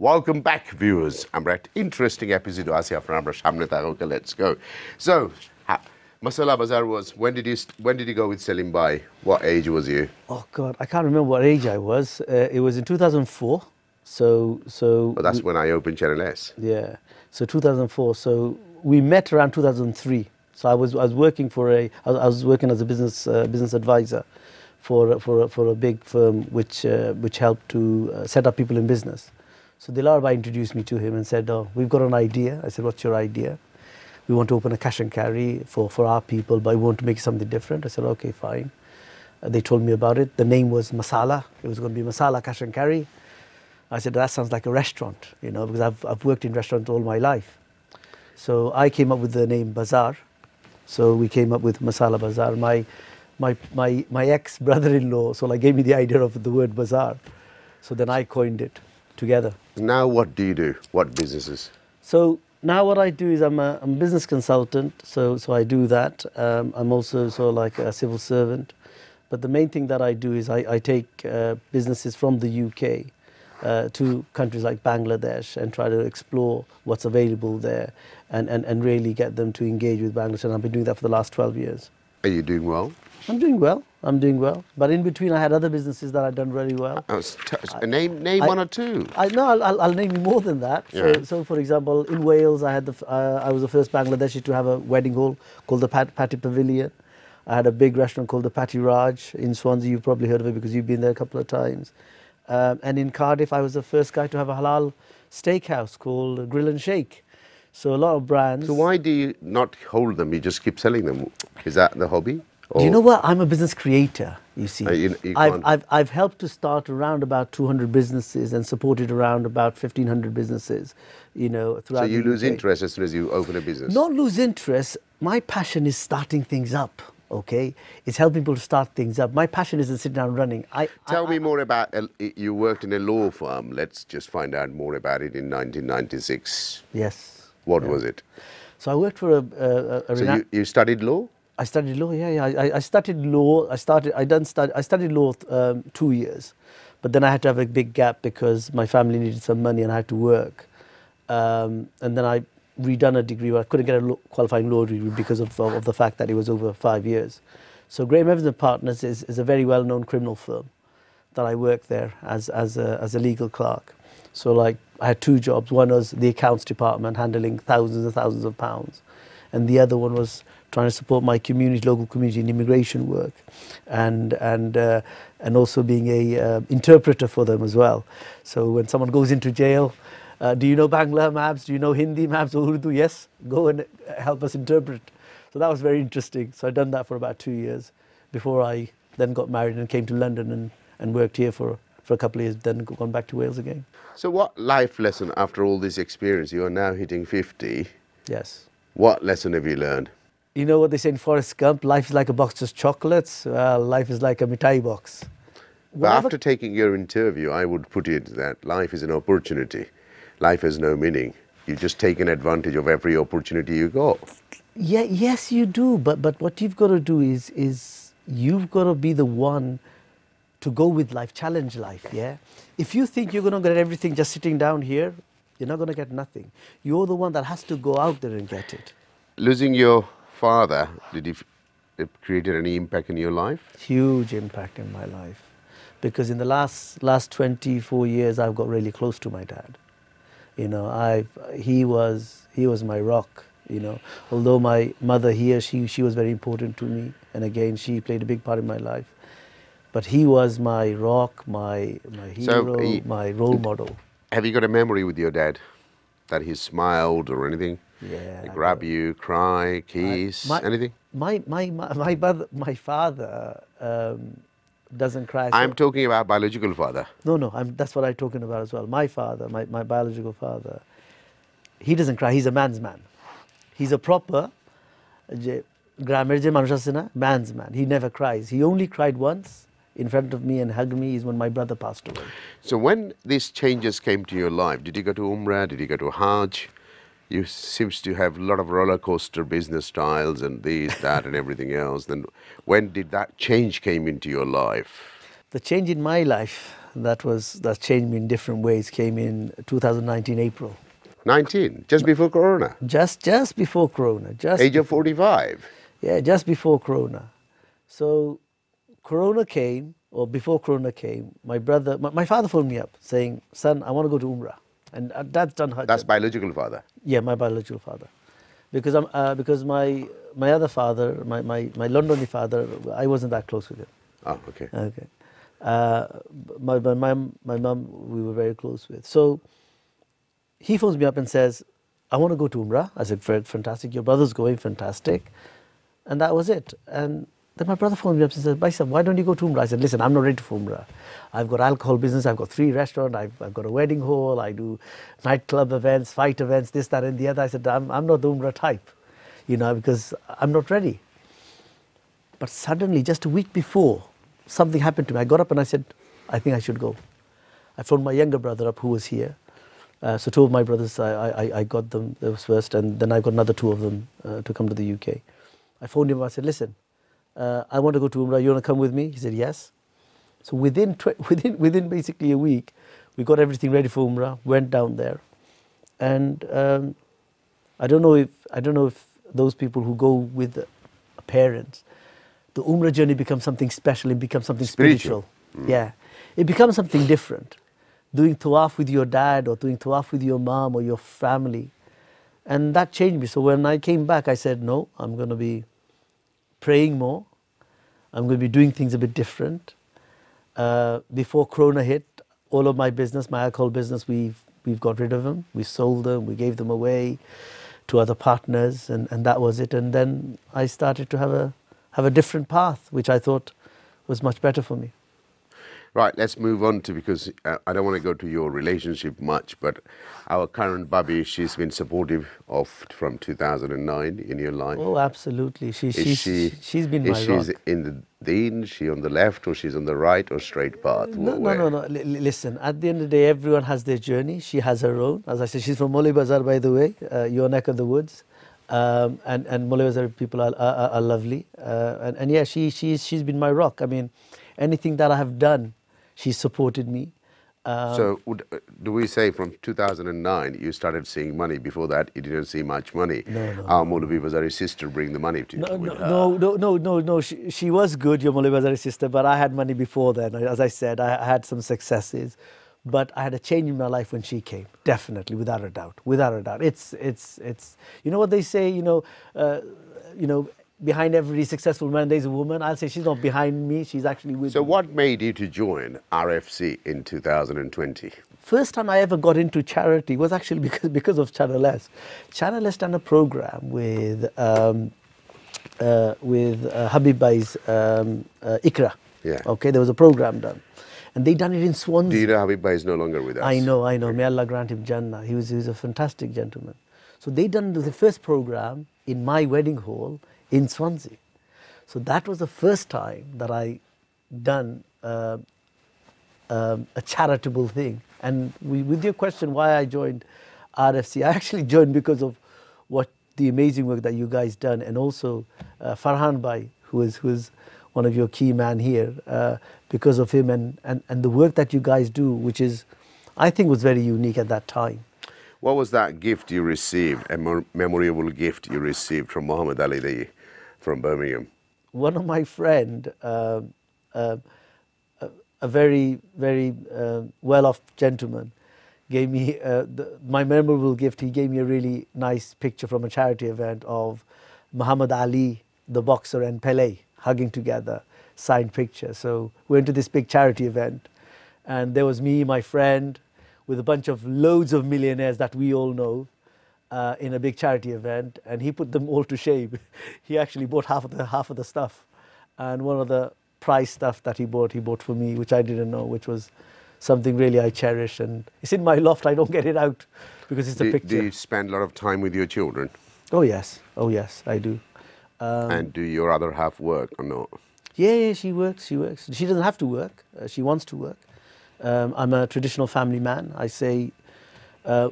Welcome back, viewers. I'm at interesting episode Asia from Shamne. Let's go. So, Masala Bazaar was, when did you go with selling by? What age was you? Oh God, I can't remember what age I was. It was in 2004. So. Well, that's when I opened Channel S. Yeah. So 2004. So we met around 2003. So I was working as a business advisor for a big firm which helped to set up people in business. So Dilarbai introduced me to him and said, "Oh, we've got an idea." I said, "What's your idea?" "We want to open a cash and carry for our people, but we want to make something different." I said, "Okay, fine." They told me about it. The name was Masala. It was going to be Masala Cash and Carry. I said, "That sounds like a restaurant, because I've worked in restaurants all my life." So I came up with the name Bazaar. So we came up with Masala Bazaar. My ex-brother-in-law gave me the idea of the word bazaar. So then I coined it together. Now what do you do? What businesses? So now what I do is I'm a business consultant. So I do that. I'm also like a civil servant. But the main thing that I do is I take businesses from the UK to countries like Bangladesh and try to explore what's available there and really get them to engage with Bangladesh. And I've been doing that for the last 12 years. Are you doing well? I'm doing well. But in between, I had other businesses that I'd done really well. Name one or two. I'll name you more than that. Yeah. So, for example, in Wales, I was the first Bangladeshi to have a wedding hall called the Patty Pavilion. I had a big restaurant called the Patty Raj in Swansea. You've probably heard of it because you've been there a couple of times. And in Cardiff, I was the first guy to have a halal steakhouse called Grill and Shake. So a lot of brands. So why do you not hold them? You just keep selling them. Is that the hobby? Do you know what? I'm a business creator, you see. You I've helped to start around about 200 businesses and supported around about 1,500 businesses, throughout So you the lose UK. interest as soon as you open a business? Not lose interest. My passion is starting things up, okay? It's helping people to start things up. My passion isn't sitting down running. Tell me more about, you worked in a law firm. Let's just find out more about it in 1996. Yes. What was it? So I worked for So you studied law? I studied law, yeah. I studied law. I studied law 2 years, but then I had to have a big gap because my family needed some money and I had to work. And then I redone a degree, but I couldn't get a qualifying law degree because of the fact that it was over 5 years. So Graham Evans and Partners is a very well-known criminal firm that I worked there as a legal clerk. So I had two jobs. One was the accounts department, handling thousands and thousands of pounds, and the other one was trying to support my local community in immigration work, and also being a interpreter for them as well. So when someone goes into jail, do you know Bangla maps? Do you know Hindi maps or Urdu? Yes, go and help us interpret. So that was very interesting. So I'd done that for about 2 years before I then got married and came to London and worked here for a couple of years, then gone back to Wales again. So what life lesson after all this experience? You are now hitting 50. Yes. What lesson have you learned? You know what they say in Forrest Gump? Life is like a box of chocolates. Well, life is like a mitai box. But after taking your interview, I would put it that life is an opportunity. Life has no meaning. You just take an advantage of every opportunity you got. Yeah, yes, you do. But what you've got to do is you've got to be the one to go with life, challenge life, yeah? If you think you're going to get everything just sitting down here, you're not going to get nothing. You're the one that has to go out there and get it. Losing your father, did it create any impact in your life? Huge impact in my life. Because in the last 24 years, I've got really close to my dad. He was my rock, Although my mother here, she was very important to me. And again, she played a big part in my life. But he was my rock, my hero, my role model. Have you got a memory with your dad that he smiled or anything? Yeah. He grab you, cry, kiss, anything? My father doesn't cry. I'm talking about biological father. No, that's what I'm talking about as well. My father, my biological father, he doesn't cry. He's a man's man. He's a proper man's man. He never cries. He only cried once in front of me and hugged me is when my brother passed away. So when these changes came to your life, did you go to Umrah? Did you go to Hajj? You seems to have a lot of roller coaster business styles and this, that and everything else. Then when did that change came into your life? The change in my life, That changed me in different ways. Came in 2019 April. 19, just before Corona. Just before Corona. Age of 45. Yeah, just before Corona. So Corona came, or before Corona came, my father phoned me up saying, "Son, I want to go to Umrah," and Dad's done Hajj. That's biological father. Yeah, my biological father, because my other father, my Londoni father, I wasn't that close with him. Oh, okay. Okay. My mum, we were very close with. So he phones me up and says, "I want to go to Umrah." I said, "Fantastic, your brother's going, fantastic." And that was it. And then my brother phoned me up and said, "Bhai Sahab, why don't you go to Umrah?" I said, "Listen, I'm not ready for Umrah. I've got alcohol business, I've got 3 restaurants, I've got a wedding hall, I do nightclub events, fight events, this, that, and the other." I said, I'm not the Umrah type, because I'm not ready. But suddenly, just a week before, something happened to me. I got up and I said, "I think I should go." I phoned my younger brother up who was here. So 2 of my brothers, I got them first, and then I got another 2 of them to come to the UK. I phoned him, I said, "Listen, I want to go to Umrah, you want to come with me?" He said, "Yes." So within basically a week, we got everything ready for Umrah, went down there. And I don't know if those people who go with parents, the Umrah journey becomes something special, it becomes something spiritual. Yeah, it becomes something different. Doing tawaf with your dad, or doing tawaf with your mom or your family. And that changed me. So when I came back, I said, "No, I'm going to be praying more. I'm going to be doing things a bit different." Before Corona hit, all of my business, my alcohol business, we've got rid of them. We sold them, we gave them away to other partners, and that was it. And then I started to have a different path, which I thought was much better for me. Right, let's move on to, because I don't want to go to your relationship much, but our current Bubby, she's been supportive from 2009 in your life. Oh, absolutely. She's been my rock. Is she in the deen, she on the left, or she's on the right, or straight path? No. Listen, at the end of the day, everyone has their journey. She has her own. As I said, she's from Molly Bazar, by the way, your neck of the woods. And Molly Bazar people are lovely. And yeah, she's been my rock. I mean, anything that I have done, she supported me. So do we say from 2009 you started seeing money? Before that you didn't see much money? No. Our Maulvi Bazari sister bring the money to you? No. She was good, your Maulvi Bazari sister, but I had money before then. As I said, I had some successes. But I had a change in my life when she came, definitely, without a doubt. It's you know what they say, behind every successful man there's a woman. I'll say she's not behind me, she's actually with me. So what made you to join RFC in 2020? First time I ever got into charity was actually because of Channel S. Channel S done a program with Habib Bhai's Ikra. Yeah. Okay, there was a program done. And they done it in Swansea. Do you know Habib Bhai is no longer with us? I know. May Allah grant him Jannah. He was a fantastic gentleman. So they done the first program in my wedding hall in Swansea. So that was the first time that I done a charitable thing. And with your question why I joined RFC, I actually joined because of what the amazing work that you guys done, and also Farhan Bhai, who is one of your key man here, because of him and the work that you guys do, which is, I think, was very unique at that time. What was that gift you received, a memorable gift you received from Muhammad Ali from Birmingham? One of my friend, a very, very well-off gentleman, gave me my memorable gift. He gave me a really nice picture from a charity event of Muhammad Ali, the boxer, and Pele hugging together, signed picture. So we went to this big charity event, and there was me, my friend, with a bunch of loads of millionaires that we all know, in a big charity event, and he put them all to shame. He actually bought half of the stuff, and one of the prize stuff that he bought for me, which I didn't know, which was something really I cherish, and it's in my loft. I don't get it out because it's a picture. Do you spend a lot of time with your children? Oh yes, I do. And do your other half work or not? Yeah, she works. She doesn't have to work. She wants to work. I'm a traditional family man. I say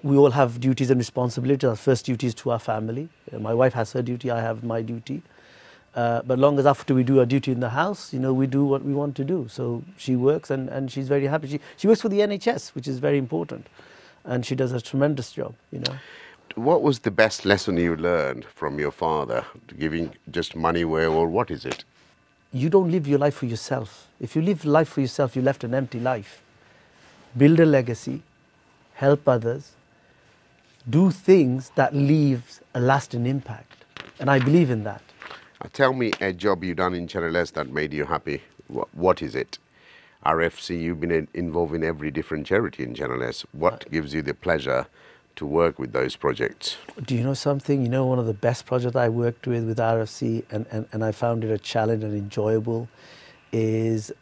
we all have duties and responsibilities. Our first duty is to our family. My wife has her duty, I have my duty. But long as after we do our duty in the house, you know, we do what we want to do. So she works and she's very happy. She works for the NHS, which is very important. And she does a tremendous job, you know. What was the best lesson you learned from your father? Giving just money away, or what is it? You don't live your life for yourself. If you live life for yourself, you left an empty life. Build a legacy, help others, do things that leaves a lasting impact. And I believe in that. Tell me a job you've done in Channel S that made you happy. What is it? RFC, you've been involved in every different charity in Channel S. What gives you the pleasure to work with those projects? Do you know something? You know, one of the best projects I worked with RFC, and I found it a challenge and enjoyable, is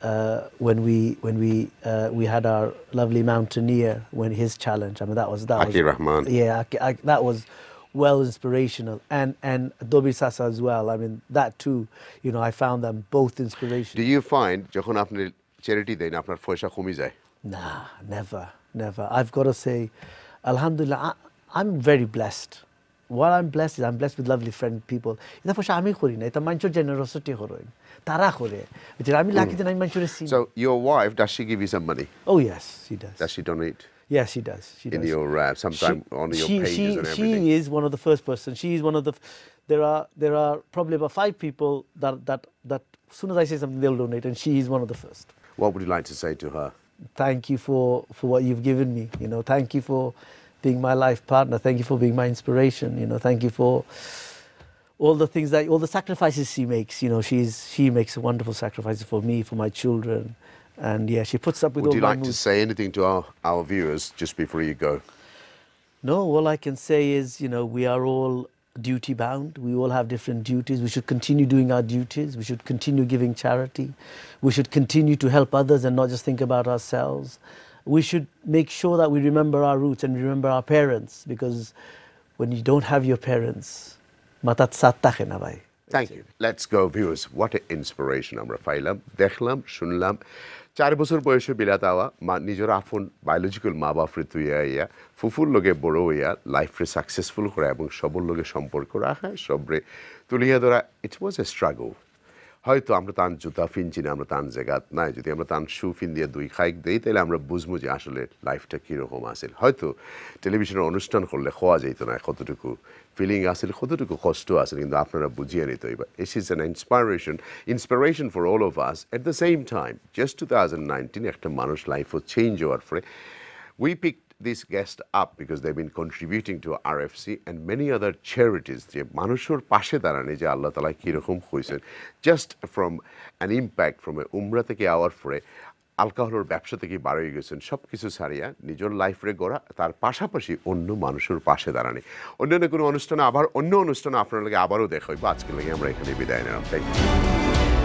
when we had our lovely mountaineer, when his challenge. I mean, that was Rahman. Yeah, that was well inspirational, and Dobir Sasa as well. I mean, that too. You know, I found them both inspirational. Do you find যখন আপনি charity দেন আপনার পয়সা কমে যায়? Nah, never. I've got to say, Alhamdulillah, I'm very blessed. What I'm blessed is I'm blessed with lovely friend people. Ita পয়সা আমি করি না, এটা মানুষের generosity করেন, তারা করে। এটা আমি লাকি যে আমি মানুষের চিনি। So your wife, does she give you some money? Oh yes, she does. Does she donate? Yes, she does. In your sometime on your pages and everything. She is one of the first person. She is one of the. There are probably about 5 people that as soon as I say something they'll donate, and she is one of the first. What would you like to say to her? Thank you for what you've given me. You know, thank you for being my life partner. Thank you for being my inspiration. You know, thank you for all the things all the sacrifices she makes. You know, she makes wonderful sacrifices for me, for my children. And yeah, she puts up with all my moods. Would you like to say anything to our viewers just before you go? No, all I can say is, you know, we are all duty bound. We all have different duties. We should continue doing our duties. We should continue giving charity. We should continue to help others and not just think about ourselves. We should make sure that we remember our roots and remember our parents, because when you don't have your parents, matat sattahe na bhai. Thank you. Let's go, viewers. What an inspiration আমরা পাইলাম, দেখলাম, শুনলাম। 4 বছর বয়সে বিলাত আওয়া নিজের আফন biological মা বাপরে তুইয়া ইয়া ফুফুর লগে বড় হইয়া লাইফরে সাকসেসফুল করা এবং সবর লগে সম্পর্ক রাখা সবরে তুলিয়া ধরা। ইট ওয়াজ এ স্ট্রাগল। হয়তো আমরা তান জুতা ফিনছি না, আমরা তান জায়গাত নাই, যদি আমরা তান শু ফিন দিয়ে 2 খাইক দেই তাহলে আমরা বুঝবো যে আসলে লাইফটা কীরকম আসে। হয়তো টেলিভিশনের অনুষ্ঠান করলে হওয়া যেত না কতটুকু ফিলিং আসে, কতটুকু কষ্ট আসে, কিন্তু আপনারা বুঝিয়ে নিতে হইবা। This is an inspiration for all of us. At the same time, just 2019 একটা মানুষ লাইফও চেঞ্জ হওয়ার পরে we picked this guest up because they've been contributing to RFC and many other charities. যে মানুষের পাশে দাঁড়ানি যে আল্লাহ তাআলা কিরকম হইছেন, just from an impact from a উমরা থেকে আওয়ার পরে অ্যালকোহলের ব্যবসা থেকে বার হয়ে গেছেন, সব কিছু ছাড়িয়া নিজের লাইফরে গড়া, তার পাশাপাশি অন্য মানুষের পাশে দাঁড়ানি। অন্যান্য কোনো অনুষ্ঠানে আবার অন্য অনুষ্ঠানে আপনার লাগে আবারও দেখা হইব। আজকের লাগে আমরা এখানে বিদায় নিলাম। Thank you.